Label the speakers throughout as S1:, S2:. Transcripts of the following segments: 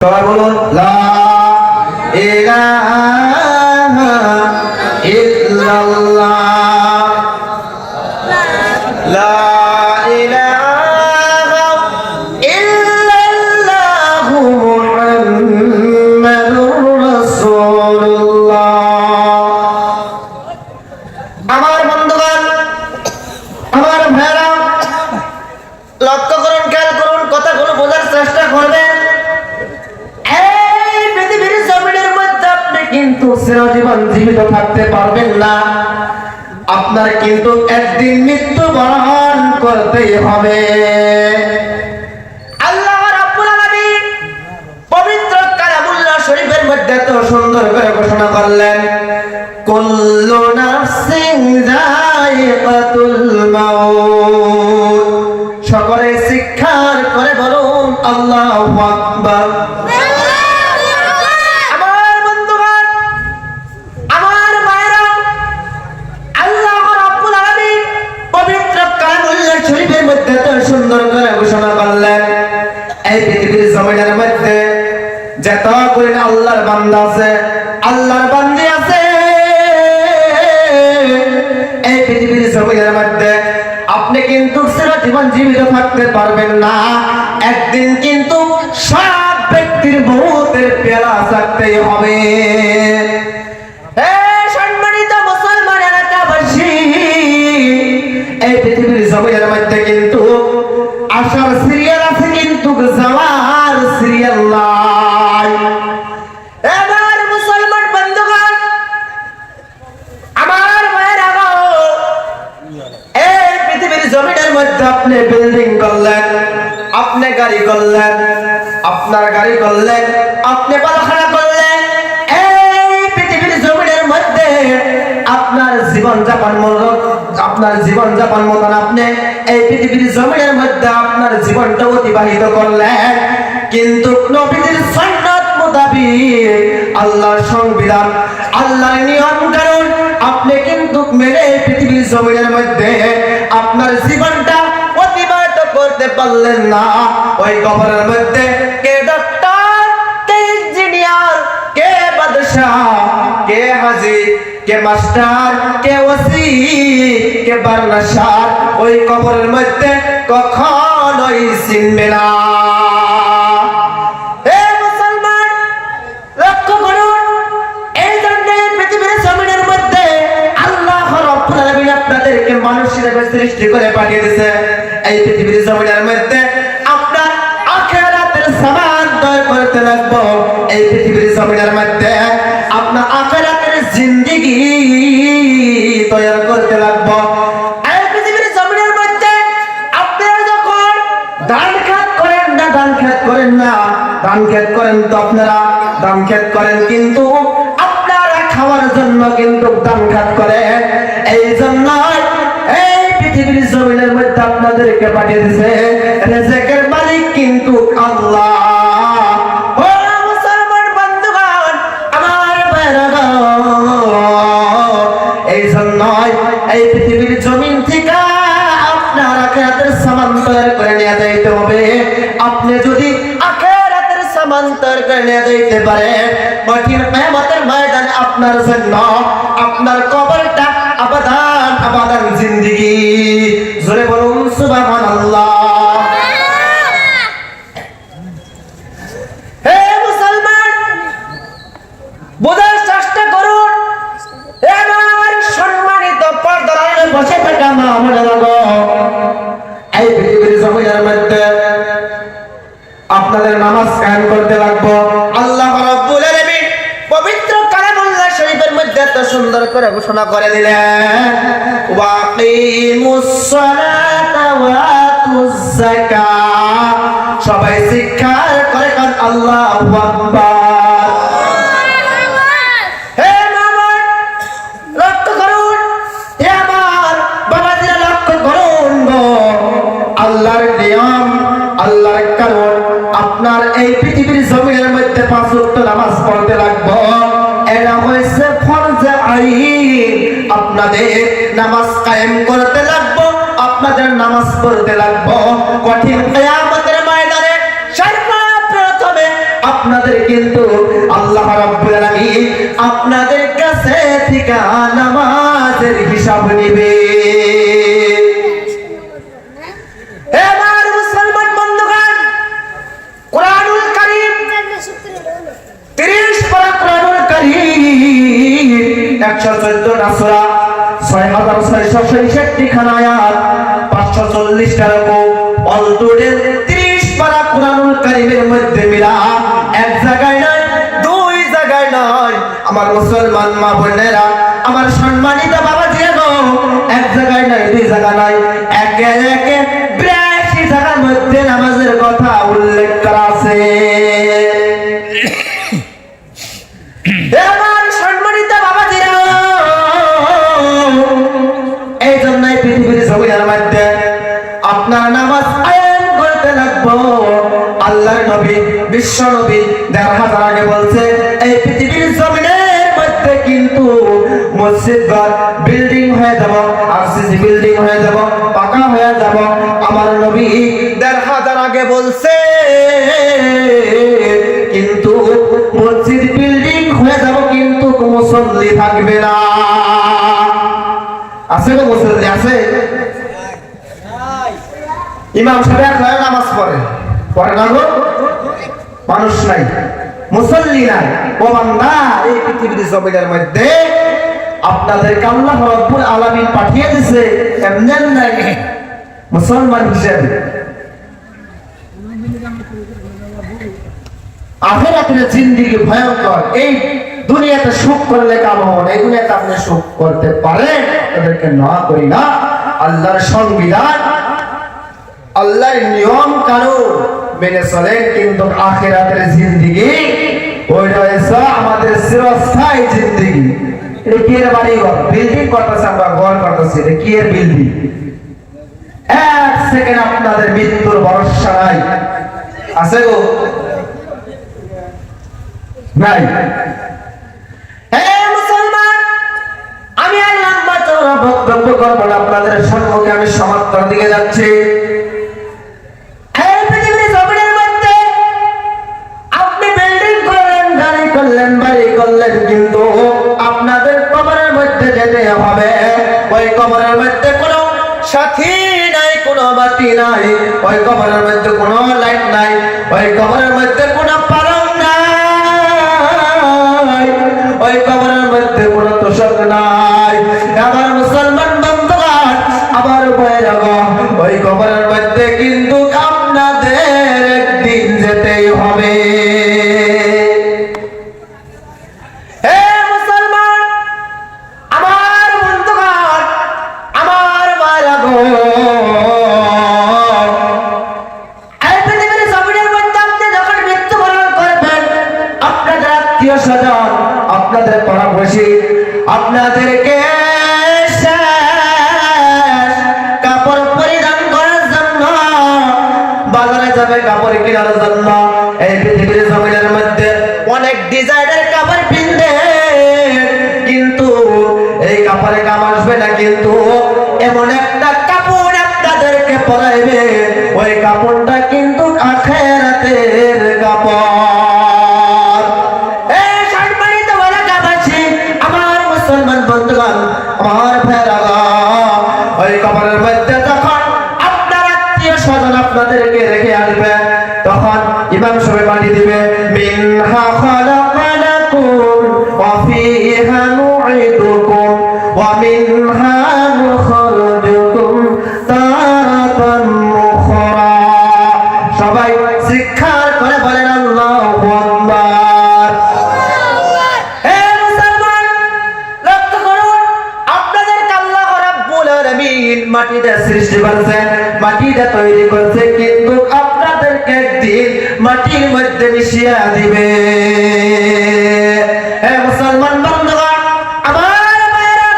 S1: সবাই বলুন লা ইলাহা ইল্লাল্লাহ, লা ইলাহা ইল্লাল্লাহু মুহাম্মাদুর রাসূলুল্লাহ। আমার বন্ধুগণ, আমার ভাইরা, লক্ষ্য করুন, খেয়াল করুন, কথাগুলো বোঝার চেষ্টা করবেন। কিন্তু চিরজীবন জীবিত থাকতে পারবেন না, আপনার কিন্তু একদিন মৃত্যুবরণ করতেই হবে। আল্লাহ রাব্বুল আলামিন পবিত্র কালামুল্লাহ শরীফের মধ্যে তো সুন্দর করে ঘোষণা করলেন, কুল্লু নাফসিন যায়িকাতুল মাউত। সকলে শিক্ষার করে বলুন আল্লাহু আকবার। সুন্দর করে ঘোষণা করলেন, এই পৃথিবীর জমিনের মধ্যে যত করে আল্লাহর বান্দা আছে, আল্লাহর বান্দি আছে, এই পৃথিবীর জমিনের মধ্যে আপনি কিন্তু চিরজীবন জীবিত থাকতে পারবেন না। একদিন কিন্তু সব ব্যক্তির মৌতের পেয়ালা থাকতেই হবে। সম্মানিত মুসলমান এলাকাবাসী, এই পৃথিবীর জমিনের মধ্যে কিন্তু আসার সিরিয়াল আছে, কিন্তু যাওয়ার সিরিয়াল নাই। এবার মুসলমান বন্ধুগণ, আমার মায়ের আগো, এই পৃথিবীর জমিনের মধ্যে আপনি বিল্ডিং করলেন, আপনি গাড়ি করলেন, আপনার গাড়ি করলেন, আপনি বালখানা করলেন, এই পৃথিবীর জমিনের মধ্যে আপনার জীবনযাপন মতন আপনি এই পৃথিবীর জমিনের মধ্যে আপনার জীবনটা অতিবাহিত করলেন। কিন্তু নবীর সুন্নাত মোতাবেক আল্লাহর সংবিধান, আল্লাহর নিয়ম কানুন আপনি কিন্তু মেনে পৃথিবীর জমিনের মধ্যে আপনার জীবনটা অতিবাহিত করতে পারলেন না। ওই কবরের মধ্যে কে ডাক্তার, কে ইঞ্জিনিয়ার, কে বাদশাহ, কে হাজি, কে মাস্টার, কে ওসি, কে বারনাশার ওই কবরের মধ্যে কখনোই চিনবে না। হে মুসলমান, লক্ষ্য করুন, এই জন্য পৃথিবীর জমিনের মধ্যে আল্লাহ রাব্বুল আলামিন আপনাদেরকে মানুষ হিসেবে সৃষ্টি করে পাঠিয়ে দিয়েছে। এই পৃথিবীর জমিনের মধ্যে আপনার আখিরাতের সামান তৈরি করতে লাগবো। এই পৃথিবীর জমিনের মধ্যে আপনার আখিরাতের জিন্দেগি তৈরি করতে লাগবো। এই পৃথিবীর জমিনের মধ্যে আপনারা যখন ধান খেত করেন না, ধান খেত করেন না, ধান খেত করেন তো আপনারা ধান খেত করেন, কিন্তু আপনারা খাওয়ার জন্য কিন্তু ধান খেত করেন। এই জন্য এই পৃথিবীর জমিনের মধ্যে আপনাদেরকে পাঠিয়ে দিয়েছে। রিজিকের মালিক কিন্তু আল্লাহ। এই পৃথিবীর জমিন থেকে আপনার আখিরাতের সামান তৈরি করে নিয়ে যাইতে হবে। আপনি যদি আখিরাতের সামান তৈরি করে নিয়ে যাইতে পারেন, কঠিন কিয়ামতের ময়দানে আপনার জন্য আপনার কবরটা আবাদান আবাদান জিন্দেগি। জোরে বলুন সুবহানাল্লাহ। হে মুসলমান, বোঝার চেষ্টা করুন। বসে থাকা মা মনে লাগো, এই পৃথিবীর জমিনের মধ্যে আপনাদের নামাজ কায়েম করতে লাগবো। আল্লাহ রাব্বুল আলামিন পবিত্র কালামুল্লাহ শরীফের মধ্যে এত সুন্দর করে ঘোষণা করে দিলেন, ওয়াকিমুস সালাতা ওয়া আতুজ যাকাত। সবাই শিক্ষা করে কান আল্লাহু আকবার। আল্লাহর নিয়ম, আল্লাহর কানুন, আপনার এই পৃথিবীর জমিনের মধ্যে 5 ওয়াক্ত নামাজ পড়তে লাগবে। এটা হইছে ফরজে আইন। আপনাদের নামাজ কায়েম করতে লাগবে, আপনাদের নামাজ পড়তে লাগবে। কঠিন কিয়ামতের ময়দানে সর্বপ্রথমে আপনাদের কিন্তু আল্লাহ রাব্বুল আলামিন আপনাদের কাছে থেকে নামাজের হিসাব নেবে। আমার মুসলমান বন্ধুগণ, কোরআনুল কারীম 30 পারা কোরআনুল কারীম 114টা সূরা 6666 খানা আয়াত 540 টা রকম অলটোটেল 30 পারা কোরআনুল কারীমের মধ্যে মিলা এক জায়গায় নয়, দুই জায়গায় নয়। আমার মুসলমান মা বোনেরা, আমার সম্মানিত বাবা জিয়াগো, এক জায়গায় নয়, দুই জায়গা নয়, একে একে 82 জায়গার মধ্যে নামাজের কথা উল্লেখ করা আছে। আমার সম্মানিত বাবা জিয়াগো, এই জন্যই পৃথিবীর জমিনের মধ্যে আপনার নামাজ আয়াম করতে লাগবো। আল্লাহর নবী, বিশ্ব নবী 1000 আগে বলছে, এই পৃথিবীর জমিনের মধ্যে কিন্তু মসজিদ ঘর বিল্ডিং হয়ে যাব, আরসিসি বিল্ডিং হয়ে যাব, পাকা হয়ে যাব। আমার নবী 1000 আগে বলছে, কিন্তু মসজিদ বিল্ডিং হয়ে যাব, কিন্তু মুসল্লি থাকবে না। আছে তো মুসল্লি? আছে? ইমাম সাহেব নামাজ পড়ে না গো? মানুষ নাই, মুসল্লি নাই। ও বান্দা, এই পৃথিবীর জমিনের মধ্যে আপনাদেরকে আল্লাহ রাব্বুল আলামিন পাঠিয়ে দিয়েছে এমনি নাই মুসলমান হিসেবে। আখিরাতের জিন্দেগি ভয়ঙ্কর। এই দুনিয়াতে সুখ করলে কেমন, এই দুনিয়াতে আপনি সুখ করতে পারেন, তাদেরকে না করি না। আল্লাহর সংবিধান, আল্লাহর নিয়ম কানুন মেনে চলেন, কিন্তু আখিরাতের জিন্দেগি ওইটা হচ্ছে আমাদের চিরস্থায়ী জিন্দেগি। এটা কি এর বাড়ি ঘর বিল্ডিং করতেছে, আমরা ঘর করতেছি, এটা কি এর বিল্ডিং? এক সেকেন্ড আপনাদের মৃত্যুর ভরসা নাই। আছে গো? নাই। মুসলমান, আমি আর লম্বা চওড়া বক্তব্য করবো না, আপনাদের সম্মুখে আমি সমাপ্তর দিকে যাচ্ছি। কিন্তু আপনাদের কবরের মধ্যে যেতে হবে। ওই কবরের মধ্যে কোনো সাথী নাই, কোনো বাতি নাই, ওই কবরের মধ্যে কোনো লাইট নাই, ওই কবরের মধ্যে কোনো পালং নাই, ওই কবরের মধ্যে কোনো তোষক নাই। আমার মুসলমান বন্ধুগণ, আমার ভাইরা, ওই কবরের মধ্যে কিন্তু আপনাদের একদিন যেতেই হবে। আপনাদের পরামর্শে আপনাদেরকে কাপড় পরিধান করার জন্য বাজারে যাবে, কাপড় কেনার জন্য। এই পৃথিবীর জমিনের মধ্যে অনেক ডিজাইনের কাপড় কিনবে, কিন্তু এই কাপড়ে কাম আসবে না। কিন্তু এমন একটা কাপড় আপনাদেরকে পরাইবে, ওই কাপড়টা কিন্তু আখিরাতের কাপড়। বন্ধুগণ, আমার ভাইরা, ওই কবরের মধ্যে যখন আপনার আত্মীয় স্বজন আপনাদেরকে রেখে আসবে, তখন ইমাম সাহেব বাড়ি দিবে, মিনহা খালাকনাকুম ওয়া ফিহা নুঈদুকুম ওয়া মিনহা নুখরিজুকুম তারাতান উখরা। সবাই শিক্ষার করে বলেন আল্লাহু আকবার। মাটিটা সৃষ্টি করছে, মাটিটা তৈরি করছে, কিন্তু আপনাদেরকে একদিন মাটির মধ্যে মিশিয়ে দিবে। হে মুসলমান বন্ধুগণ, আমার ভাইরা,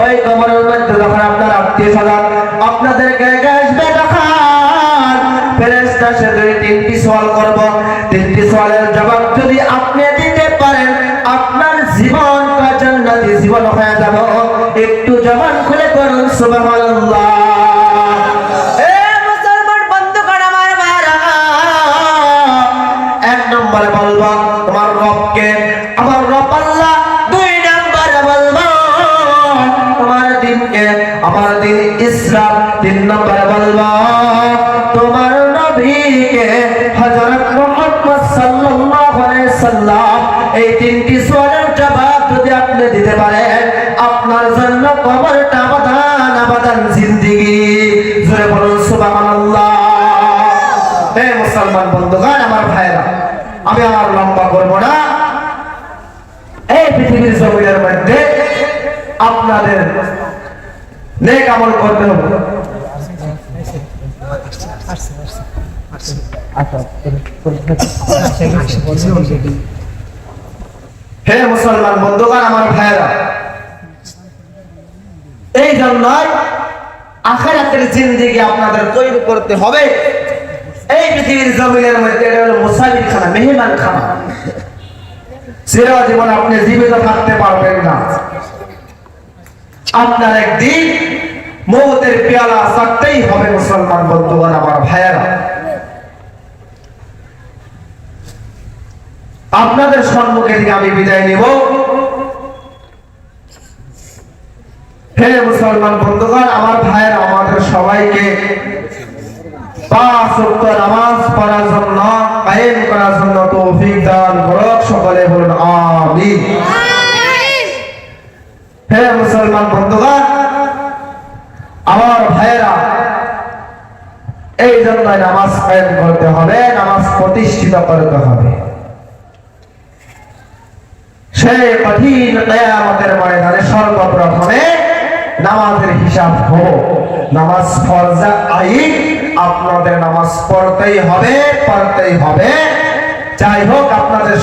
S1: ওই কবরের মধ্যে যখন আপনার আত্মীয় স্বজন আপনাদেরকে আসবে, তখন ফেরেশতা সে 2-3টি সওয়াল করব। 3টি সওয়ালের জবাব যদি আপনি দিতে পারেন, আপনার জীবনটা জান্নাতি জীবন হয়ে যাবে। একটু জবান খুলে করুন সুবহানাল্লাহ। এ মুসলমান বন্ধুগণ, আমার ভাইরা, দিন ইসলাম, 3 নম্বরে বলবো তোমার নবীকে হযরত মুহাম্মদ সাল্লাল্লাহু আলাইহি সাল্লাম। এই 3টি সওয়ালের জবাব যদি আপনি দিতে পারেন, আপনার জন্য কবরটা আবাদান জিন্দেগি। জোরে বলুন সুবহানাল্লাহ। হে মুসলমান বন্ধুগণ, আমার ভাইরা, আমি আর লম্বা করব না। এই পৃথিবীর জমিনের মধ্যে আপনাদের নেক আমল করতে হবে। হে মুসলমান বন্ধুগণ, আমার ভাইরা, এই জন্যই আখিরাতের জিন্দেগি আপনাদের তৈরি করতে হবে। এই পৃথিবীর জমিনের মধ্যে এটা হলো মুসাফির খানা, মেহমান খানা। সারা জীবন আপনি জীবিত থাকতে পারবেন না। আপনার একদিন মওতের পেয়ালা চাকতেই হবে। মুসলমান বন্ধুগণ, আমার ভাইয়েরা, আপনাদের সম্মুখে থেকে আমি বিদায় নেব। হে মুসলমান বন্ধুগণ, আমার ভাইয়েরা, আমাদের সবাইকে 5 ওয়াক্ত নামাজ পড়ার জন্য, কায়েম করার জন্য তৌফিক দান করুক। সকলে বলুন আমিন। হে মুসলমান বন্ধুগণ, আমার ভাইয়েরা, এই জন্য নামাজ কায়েম করতে হবে, নামাজ প্রতিষ্ঠিত করতে হবে। সেই কঠিন কিয়ামতের ময়দানে সর্বপ্রথমে নামাজের হিসাব হবো। নামাজ ফরজ আইন, আপনাদের নামাজ পড়তেই হবে। যাই হোক, আপনাদের